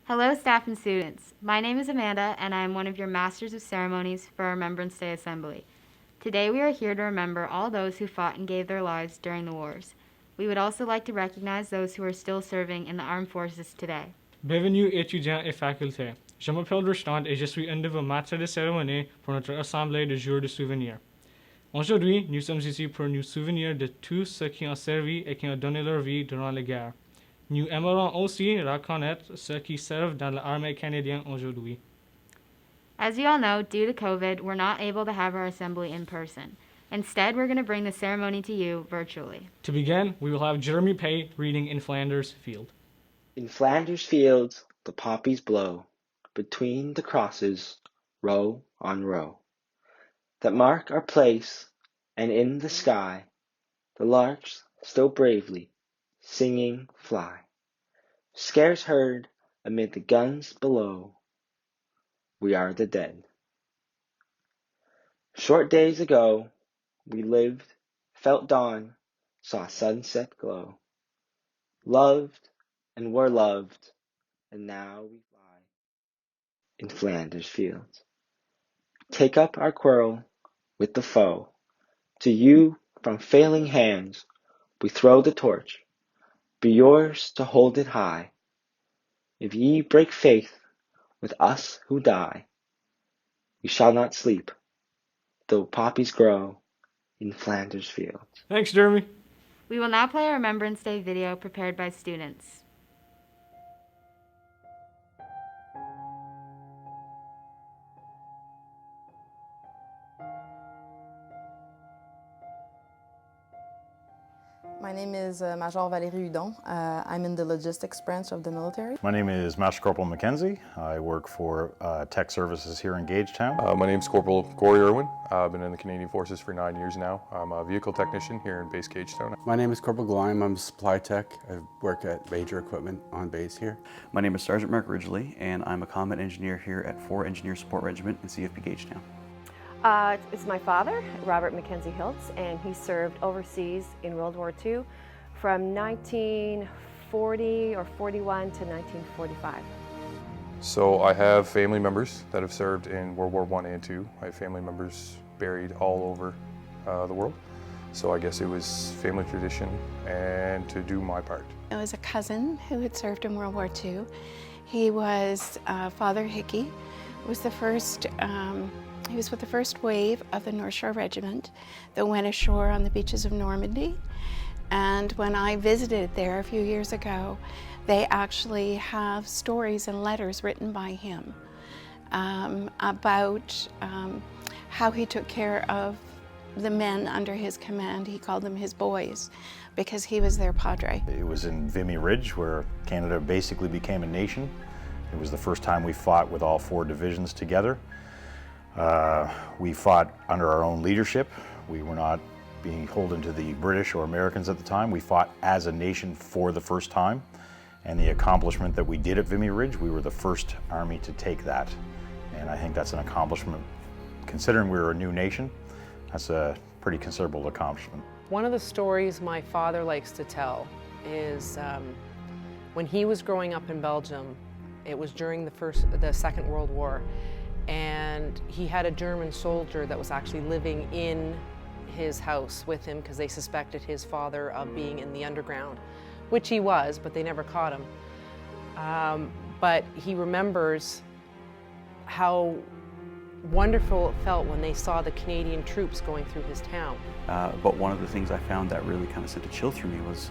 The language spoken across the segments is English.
Hello, staff and students. My name is Amanda, and I am one of your Masters of Ceremonies for our Remembrance Day Assembly. Today we are here to remember all those who fought and gave their lives during the wars. We would also like to recognize those who are still serving in the armed forces today. Bienvenue étudiants et facultés. Je m'appelle Rostand et je suis un de vos maîtres de cérémonie pour notre assemblée de jours de souvenirs. Aujourd'hui, nous sommes ici pour nous souvenir de tous ceux qui ont servi et qui ont donné leur vie durant la guerre. Nous aimerons aussi reconnaître ceux qui servent dans l'armée canadienne aujourd'hui. As you all know, due to COVID, we're not able to have our assembly in person. Instead, we're going to bring the ceremony to you virtually. To begin, we will have Jeremy Pay reading In Flanders Field. In Flanders fields the poppies blow, between the crosses, row on row, that mark our place, and in the sky the larks still bravely singing fly, scarce heard amid the guns below. We are the dead. Short days ago we lived, felt dawn, saw sunset glow, loved and were loved, and now we lie in Flanders fields. Take up our quarrel with the foe. To you from failing hands we throw the torch. Be yours to hold it high. If ye break faith with us who die, we shall not sleep, though poppies grow in Flanders fields. Thanks, Jeremy. We will now play a Remembrance Day video prepared by students. My name is Major Valérie Hudon. I'm in the logistics branch of the military. My name is Master Corporal Mackenzie. I work for Tech Services here in Gagetown. My name is Corporal Corey Irwin. I've been in the Canadian Forces for 9 years now. I'm a vehicle technician here in base Gagetown. My name is Corporal Glime. I'm a supply tech. I work at major equipment on base here. My name is Sergeant Mark Ridgely, and I'm a combat engineer here at 4 Engineer Support Regiment in CFB Gagetown. It's my father, Robert Mackenzie Hiltz, and he served overseas in World War II from 1940 or 41 to 1945. So I have family members that have served in World War I and II. I have family members buried all over the world. So I guess it was family tradition and to do my part. It was a cousin who had served in World War II. He was Father Hickey. Was the first. He was with the first wave of the North Shore Regiment that went ashore on the beaches of Normandy. And when I visited there a few years ago, they actually have stories and letters written by him about how he took care of the men under his command. He called them his boys because he was their padre. It was in Vimy Ridge where Canada basically became a nation. It was the first time we fought with all 4 divisions together. We fought under our own leadership. We were not being beholden to the British or Americans at the time. We fought as a nation for the first time. And the accomplishment that we did at Vimy Ridge, we were the first army to take that. And I think that's an accomplishment. Considering we were a new nation, that's a pretty considerable accomplishment. One of the stories my father likes to tell is when he was growing up in Belgium, it was during the Second World War, and he had a German soldier that was actually living in his house with him because they suspected his father of being in the underground, which he was, but they never caught him. But he remembers how wonderful it felt when they saw the Canadian troops going through his town. But one of the things I found that really kind of sent a chill through me was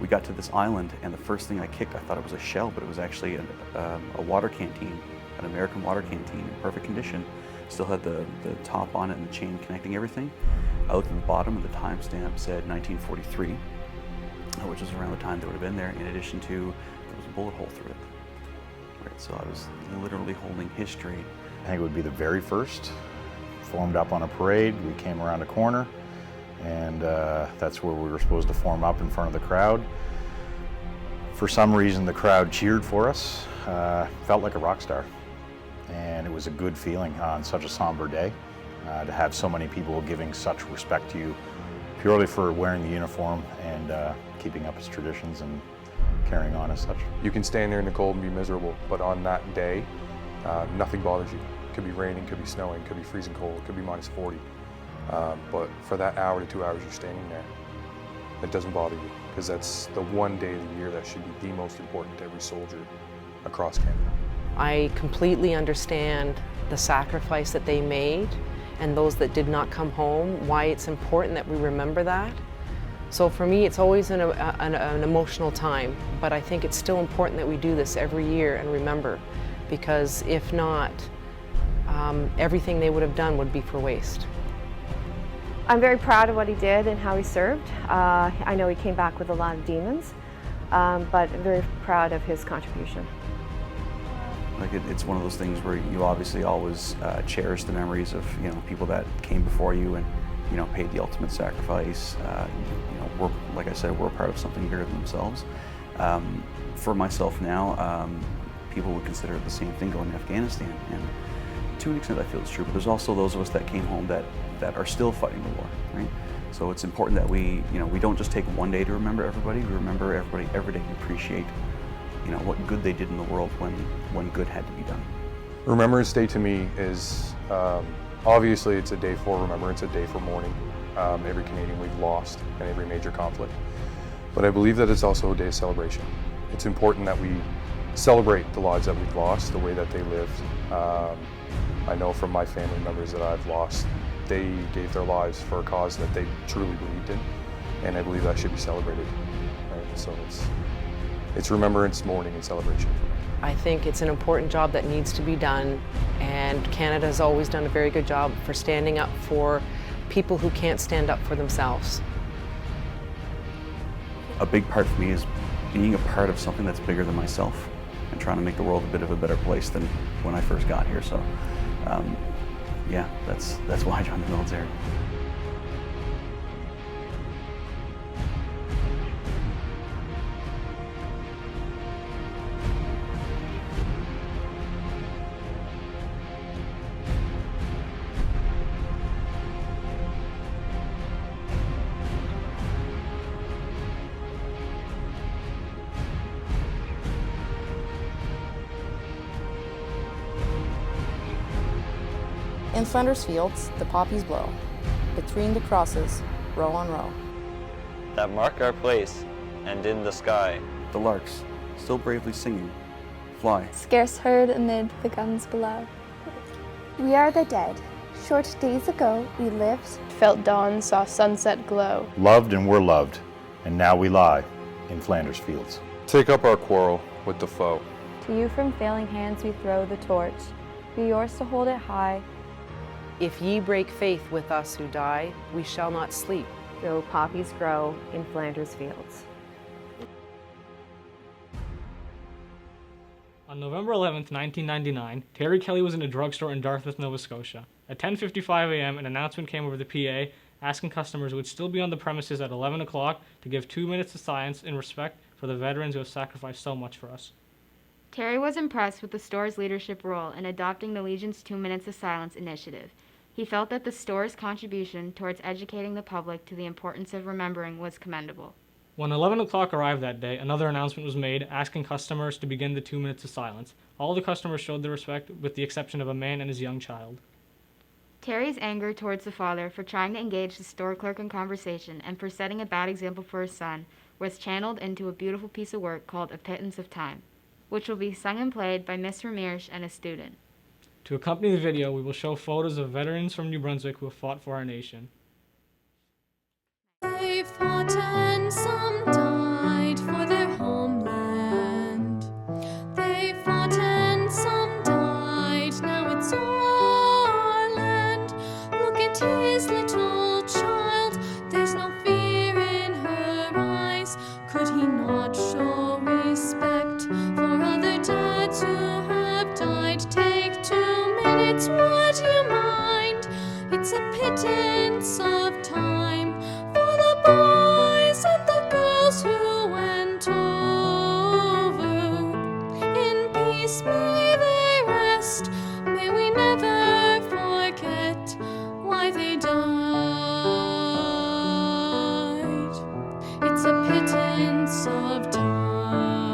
we got to this island, and the first thing I kicked, I thought it was a shell, but it was actually a water canteen, an American water canteen in perfect condition. Still had the top on it and the chain connecting everything. I looked at the bottom and the timestamp said 1943, which was around the time they would have been there, in addition to there was a bullet hole through it. Right, so I was literally holding history. I think it would be the very first. Formed up on a parade, we came around a corner, and that's where we were supposed to form up in front of the crowd. For some reason, the crowd cheered for us. Felt like a rock star. And it was a good feeling on such a somber day to have so many people giving such respect to you purely for wearing the uniform and keeping up its traditions and carrying on as such. You can stand there in the cold and be miserable, but on that day, nothing bothers you. It could be raining, could be snowing, could be freezing cold, could be minus 40. But for that hour to 2 hours you're standing there, it doesn't bother you, because that's the one day of the year that should be the most important to every soldier across Canada. I completely understand the sacrifice that they made and those that did not come home, why it's important that we remember that. So for me, it's always an emotional time, but I think it's still important that we do this every year and remember, because if not, everything they would have done would be for waste. I'm very proud of what he did and how he served. I know he came back with a lot of demons, but I'm very proud of his contribution. Like it's one of those things where you obviously always cherish the memories of people that came before you and paid the ultimate sacrifice. Like I said, we're a part of something bigger than themselves. For myself now, people would consider it the same thing going to Afghanistan, and to an extent I feel it's true. But there's also those of us that came home that are still fighting the war, right? So it's important that we don't just take one day to remember everybody. We remember everybody every day. We appreciate what good they did in the world when good had to be done. Remembrance Day to me is, obviously it's a day for remembrance, a day for mourning. Every Canadian we've lost in every major conflict. But I believe that it's also a day of celebration. It's important that we celebrate the lives that we've lost, the way that they lived. I know from my family members that I've lost, they gave their lives for a cause that they truly believed in, and I believe that should be celebrated. Right? So it's remembrance, mourning, and celebration for me. I think it's an important job that needs to be done, and Canada has always done a very good job for standing up for people who can't stand up for themselves. A big part for me is being a part of something that's bigger than myself and trying to make the world a bit of a better place than when I first got here. So, yeah, that's why I joined the military. In Flanders fields, the poppies blow. Between the crosses, row on row. That mark our place, and in the sky, the larks, still bravely singing, fly. Scarce heard amid the guns below. We are the dead. Short days ago we lived, felt dawn, saw sunset glow. Loved and were loved, and now we lie in Flanders fields. Take up our quarrel with the foe. To you from failing hands we throw the torch. Be yours to hold it high. If ye break faith with us who die, we shall not sleep. Though poppies grow in Flanders fields. On November 11th, 1999, Terry Kelly was in a drugstore in Dartmouth, Nova Scotia. At 10:55 a.m., an announcement came over the PA asking customers who would still be on the premises at 11 o'clock to give 2 minutes of silence in respect for the veterans who have sacrificed so much for us. Terry was impressed with the store's leadership role in adopting the Legion's 2 Minutes of Silence initiative. He felt that the store's contribution towards educating the public to the importance of remembering was commendable. When 11 o'clock arrived that day, another announcement was made asking customers to begin the 2 minutes of silence. All the customers showed their respect with the exception of a man and his young child. Terry's anger towards the father for trying to engage the store clerk in conversation and for setting a bad example for his son was channeled into a beautiful piece of work called A Pittance of Time, which will be sung and played by Miss Ramirez and a student. To accompany the video, we will show photos of veterans from New Brunswick who have fought for our nation. They fought and some died for their homeland. They fought and some died, now it's our land. Look at his little child, there's no fear in her eyes. Could he not show respect for other dads who have died? Take 2 minutes, would you mind? It's a pittance of time for the boys and the girls who went over. In peace may they rest, may we never forget why they died. It's a pittance of time.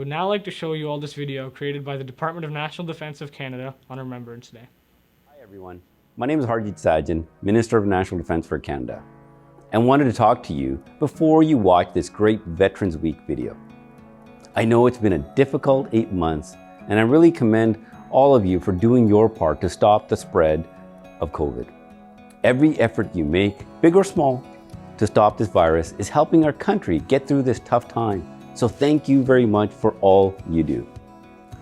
would now like to show you all this video created by the Department of National Defence of Canada on Remembrance Day. Hi everyone, my name is Harjit Sajjan, Minister of National Defence for Canada, and wanted to talk to you before you watch this great Veterans Week video. I know it's been a difficult 8 months, and I really commend all of you for doing your part to stop the spread of COVID. Every effort you make, big or small, to stop this virus is helping our country get through this tough time. So thank you very much for all you do.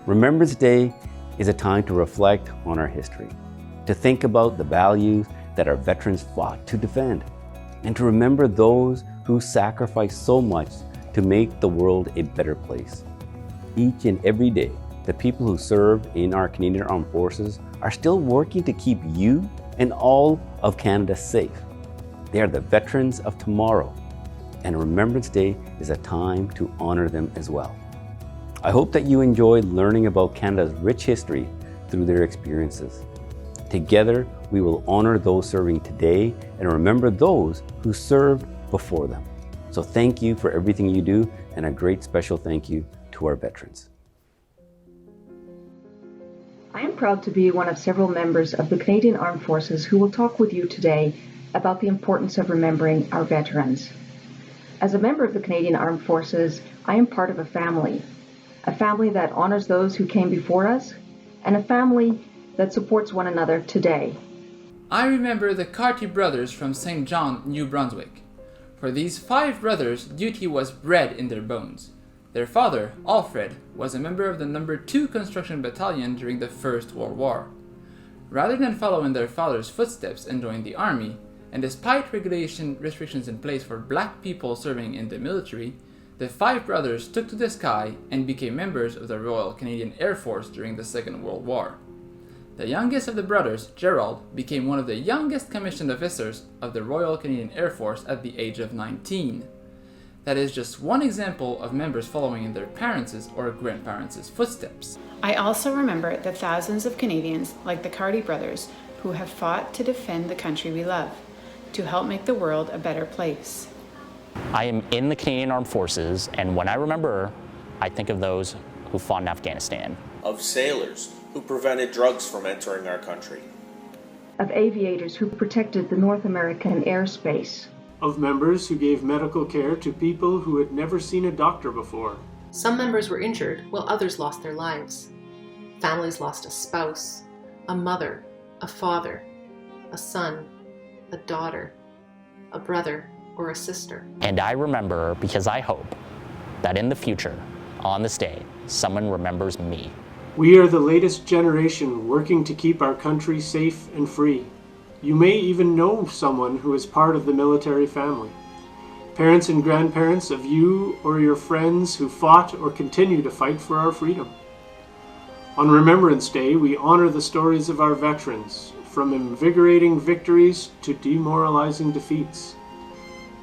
Remembrance Day is a time to reflect on our history, to think about the values that our veterans fought to defend, and to remember those who sacrificed so much to make the world a better place. Each and every day, the people who serve in our Canadian Armed Forces are still working to keep you and all of Canada safe. They are the veterans of tomorrow, and Remembrance Day is a time to honor them as well. I hope that you enjoyed learning about Canada's rich history through their experiences. Together, we will honor those serving today and remember those who served before them. So thank you for everything you do, and a great special thank you to our veterans. I am proud to be one of several members of the Canadian Armed Forces who will talk with you today about the importance of remembering our veterans. As a member of the Canadian Armed Forces, I am part of a family that honors those who came before us, and a family that supports one another today. I remember the Carty brothers from St. John, New Brunswick. For these 5 brothers, duty was bred in their bones. Their father, Alfred, was a member of the No. 2 Construction Battalion during the First World War. Rather than follow in their father's footsteps and join the army, and despite restrictions in place for black people serving in the military, the 5 brothers took to the sky and became members of the Royal Canadian Air Force during the Second World War. The youngest of the brothers, Gerald, became one of the youngest commissioned officers of the Royal Canadian Air Force at the age of 19. That is just one example of members following in their parents' or grandparents' footsteps. I also remember the thousands of Canadians, like the Carty brothers, who have fought to defend the country we love, to help make the world a better place. I am in the Canadian Armed Forces, and when I remember, I think of those who fought in Afghanistan. Of sailors who prevented drugs from entering our country. Of aviators who protected the North American airspace. Of members who gave medical care to people who had never seen a doctor before. Some members were injured while others lost their lives. Families lost a spouse, a mother, a father, a son, a daughter, a brother, or a sister. And I remember because I hope that in the future, on this day, someone remembers me. We are the latest generation working to keep our country safe and free. You may even know someone who is part of the military family. Parents and grandparents of you or your friends who fought or continue to fight for our freedom. On Remembrance Day, we honor the stories of our veterans, from invigorating victories to demoralizing defeats.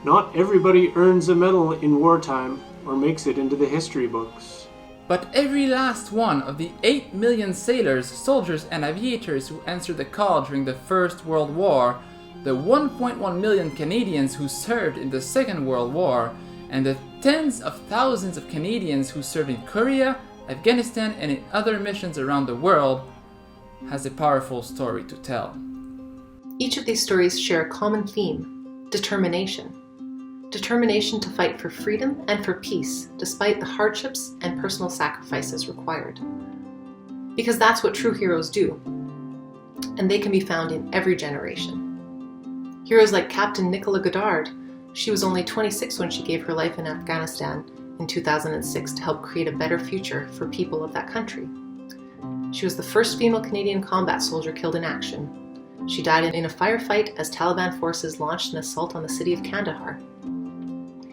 Not everybody earns a medal in wartime or makes it into the history books. But every last one of the 8 million sailors, soldiers, and aviators who answered the call during the First World War, the 1.1 million Canadians who served in the Second World War, and the tens of thousands of Canadians who served in Korea, Afghanistan, and in other missions around the world, has a powerful story to tell. Each of these stories share a common theme: determination. Determination to fight for freedom and for peace, despite the hardships and personal sacrifices required. Because that's what true heroes do, and they can be found in every generation. Heroes like Captain Nicola Goddard. She was only 26 when she gave her life in Afghanistan in 2006 to help create a better future for people of that country. She was the first female Canadian combat soldier killed in action. She died in a firefight as Taliban forces launched an assault on the city of Kandahar.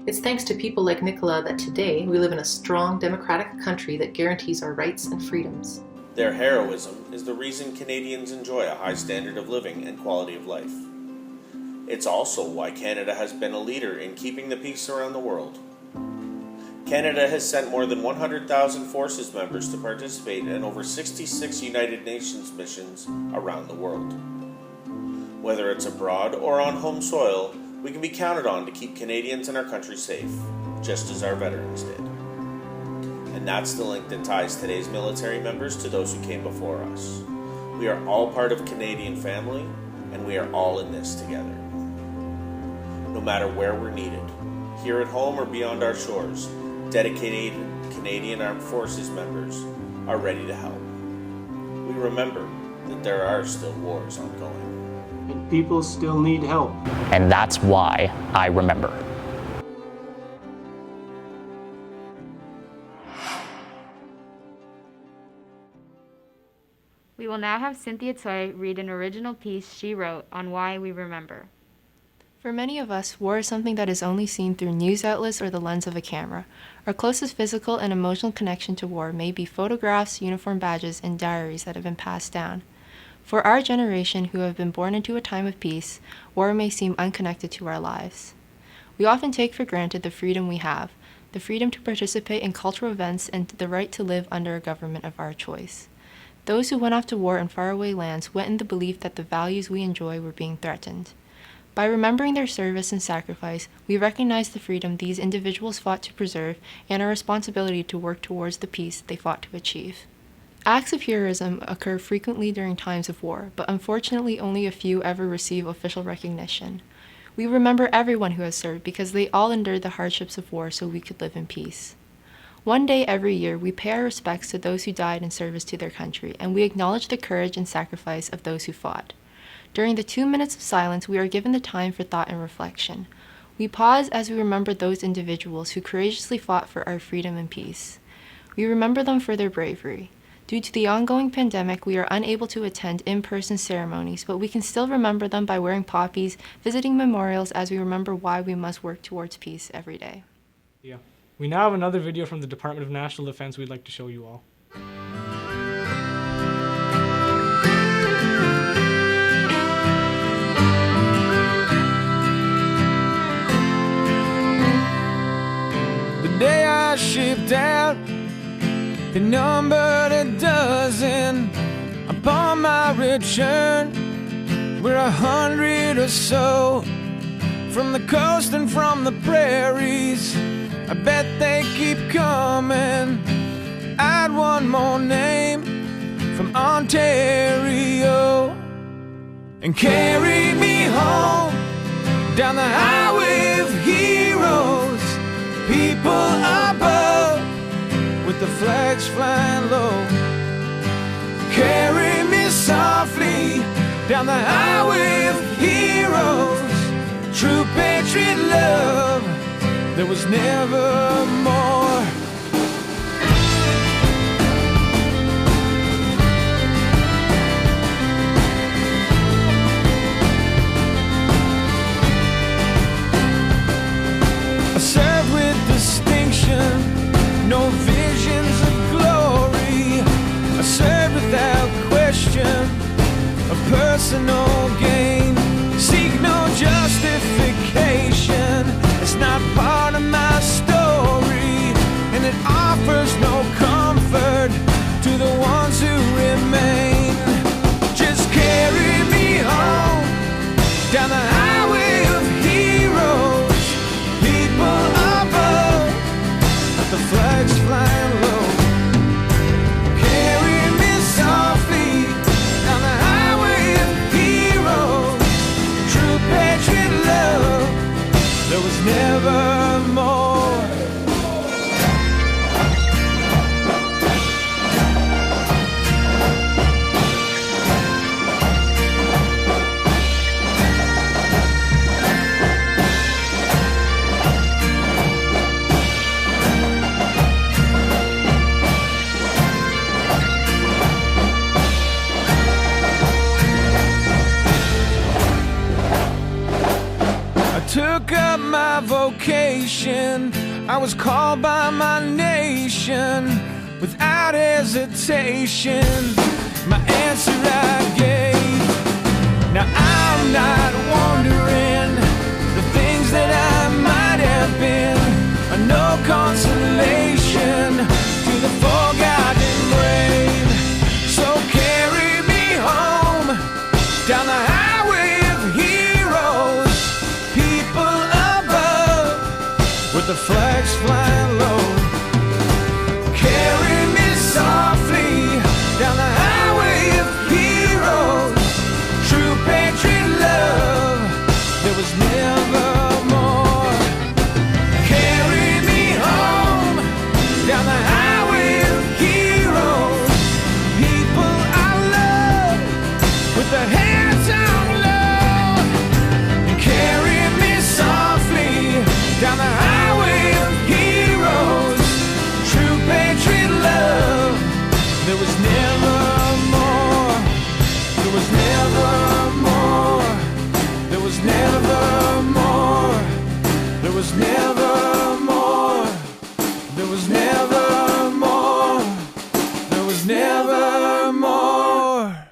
It's thanks to people like Nicola that today we live in a strong, democratic country that guarantees our rights and freedoms. Their heroism is the reason Canadians enjoy a high standard of living and quality of life. It's also why Canada has been a leader in keeping the peace around the world. Canada has sent more than 100,000 forces members to participate in over 66 United Nations missions around the world. Whether it's abroad or on home soil, we can be counted on to keep Canadians and our country safe, just as our veterans did. And And that's the link that ties today's military members to those who came before us. We are all part of Canadian family, and we are all in this together. No matter where we're needed, here at home or beyond our shores, dedicated Canadian Armed Forces members are ready to help. We remember that there are still wars ongoing. And people still need help. And that's why I remember. We will now have Cynthia Tsoi read an original piece she wrote on why we remember. For many of us, war is something that is only seen through news outlets or the lens of a camera. Our closest physical and emotional connection to war may be photographs, uniform badges, and diaries that have been passed down. For our generation who have been born into a time of peace, war may seem unconnected to our lives. We often take for granted the freedom we have, the freedom to participate in cultural events and the right to live under a government of our choice. Those who went off to war in faraway lands went in the belief that the values we enjoy were being threatened. By remembering their service and sacrifice, we recognize the freedom these individuals fought to preserve and our responsibility to work towards the peace they fought to achieve. Acts of heroism occur frequently during times of war, but unfortunately only a few ever receive official recognition. We remember everyone who has served because they all endured the hardships of war so we could live in peace. One day every year, we pay our respects to those who died in service to their country, and we acknowledge the courage and sacrifice of those who fought. During the 2 minutes of silence, we are given the time for thought and reflection. We pause as we remember those individuals who courageously fought for our freedom and peace. We remember them for their bravery. Due to the ongoing pandemic, we are unable to attend in-person ceremonies, but we can still remember them by wearing poppies, visiting memorials as we remember why we must work towards peace every day. Yeah. We now have another video from the Department of National Defense we'd like to show you all. The day I shipped out, they numbered a dozen. Upon my return, we're 100 or so. From the coast and from the prairies, I bet they keep coming. Add one more name from Ontario and carry me home down the highway of heroes. People above with the flags flying low. Carry me softly down the highway of heroes. True patriot love, there was never more. I served with distinction, no visions of glory. I served without question, of personal gain. Seek no justification, it's not part of my story, and it offers no comfort to the ones who remain. Just carry me home down the highway of heroes. People above, the flags flying low. Carry me softly down the highway of heroes. True patriot love, there was never more. Took up my vocation, I was called by my nation without hesitation. My answer I gave. Now I'm not wondering the things that I might have been, are no consolation to the forgotten brave. So carry me home down the highway of heroes. People above with the flags flying low. was never more. There was never more. There was never more.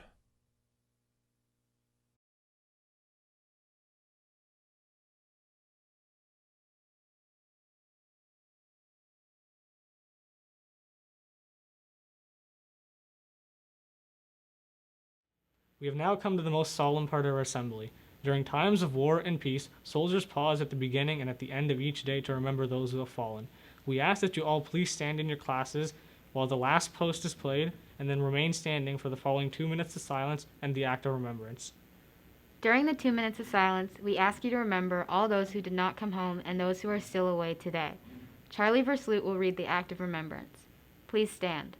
We have now come to the most solemn part of our assembly. During times of war and peace, soldiers pause at the beginning and at the end of each day to remember those who have fallen. We ask that you all please stand in your classes while the last post is played, and then remain standing for the following 2 minutes of silence and the act of remembrance. During the 2 minutes of silence, we ask you to remember all those who did not come home and those who are still away today. Charlie Versloot will read the act of remembrance. Please stand.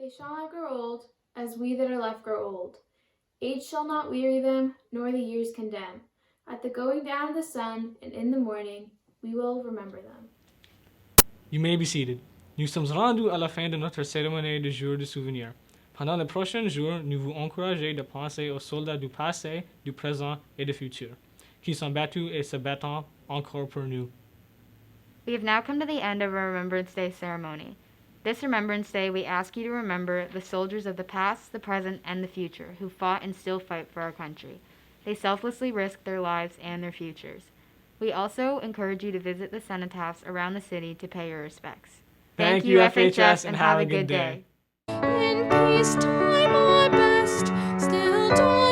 They shall not grow old, as we that are left grow old. Age shall not weary them, nor the years condemn. At the going down of the sun, and in the morning, we will remember them. You may be seated. Nous sommes rendus à la fin de notre cérémonie de jour de souvenir. Pendant les prochains jours, nous vous encourageons de penser aux soldats du passé, du présent et du futur, qui sont battus et se battent encore pour nous. We have now come to the end of our Remembrance Day ceremony. This Remembrance Day, we ask you to remember the soldiers of the past, the present, and the future who fought and still fight for our country. They selflessly risked their lives and their futures. We also encourage you to visit the cenotaphs around the city to pay your respects. Thank you, FHS, and have a good day. In peacetime our best still